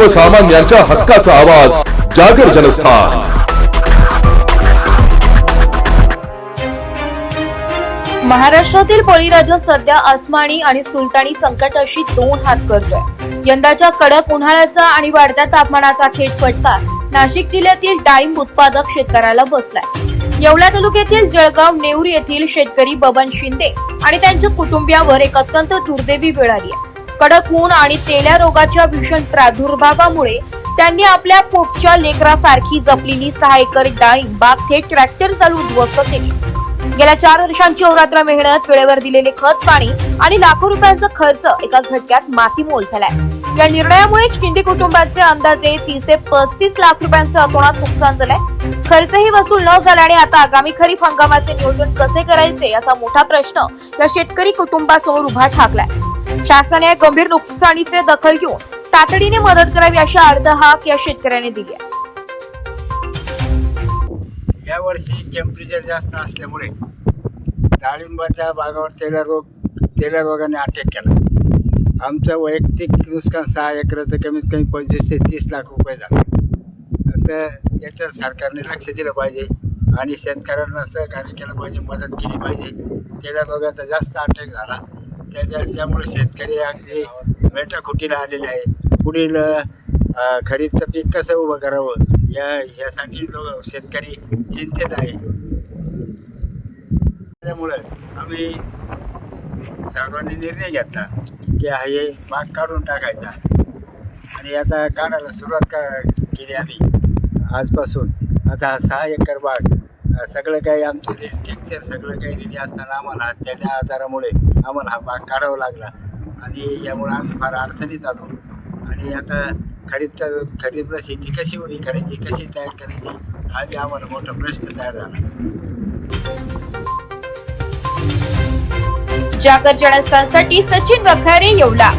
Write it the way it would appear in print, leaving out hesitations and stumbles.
सर्वसामान्यांच्या हक्काचा आवाज जागर जनस्थान। महाराष्ट्रातील बळीराजा सध्या आसमानी आणि सुलतानी संकटाशी दोन हात करतोय। यंदाच्या कडक उन्हाळ्याचा आणि वाढत्या तापमानाचा थेट फटका नाशिक जिल्ह्यातील डाळिंब उत्पादक शेतकऱ्याला बसलाय। येवला तालुक्यातील जळगाव नेऊर येथील शेतकरी बबन शिंदे आणि त्यांच्या कुटुंबियावर एक अत्यंत दुर्दैवी वेळ आली आहे। कडक ऊन आणि तेल्या रोगाच्या भीषण प्रादुर्भावामुळे त्यांनी आपल्या पोटच्या लेकरासारखी जपलेली 6 एकर डाळिंब बाग थेट ट्रॅक्टर चालवून उद्ध्वस्त केली। गेल्या 4 वर्षांची अहोरात्र मेहनत, वेळेवर दिलेले खत पाणी आणि लाखो रुपयांचा खर्च एका झटक्यात मातीमोल झालाय। या निर्णयामुळे शिंदे कुटुंबाचे अंदाजे 30 ते 35 लाख रुपयांचं अतोनात नुकसान झालंय। खर्चही वसूल न झाल्याने आता आगामी खरीप हंगामाचे नियोजन कसे करायचे असा मोठा प्रश्न या शेतकरी कुटुंबासमोर उभा ठाकलाय। शासनाने या गंभीर नुकसानीचे दखल घेऊन तातडीने मदत करावी अशी अर्ध हाक या शेतकऱ्याने दिली आहे। या वर्षी टेम्परेचर जास्त असल्यामुळे डाळिंबाच्या बागावर तेल्या रोगाने अटॅक केला। आमचं वैयक्तिक नुकसान 6 एकराचं कमीत कमी 25 ते 30 लाख रुपये झाले। तर याच्यावर सरकारने लक्ष दिलं पाहिजे आणि शेतकऱ्यांना सहकार्य केलं पाहिजे, मदत केली पाहिजे। तेल्या रोगाचा जास्त अटॅक झाला, त्यामुळे शेतकरी अगदी मेटाकुटीला आलेले आहे। पुढील खरीपचं पीक कसं उभं करावं यासाठी शेतकरी चिंतित आहे। त्यामुळे आम्ही सर्वांनी निर्णय घेतला की हे बाग काढून टाकायचा आणि आता काढायला सुरुवात केली आम्ही आजपासून। आता 6 एकर बाग सगळं काही आमचं टेक्चर सगळं काही रेडी असताना आम्हाला त्याच्या आधारामुळे आम्हाला हा बाग काढावा लागला आणि यामुळे आम्ही फार अडचणीत आलो। आणि आता खरीपला शेती कशी उभी करायची, कशी तयार करायची हा बी आम्हाला मोठा प्रश्न तयार झाला। जागर जनस्थानसाठी सचिन वखारे, येवला।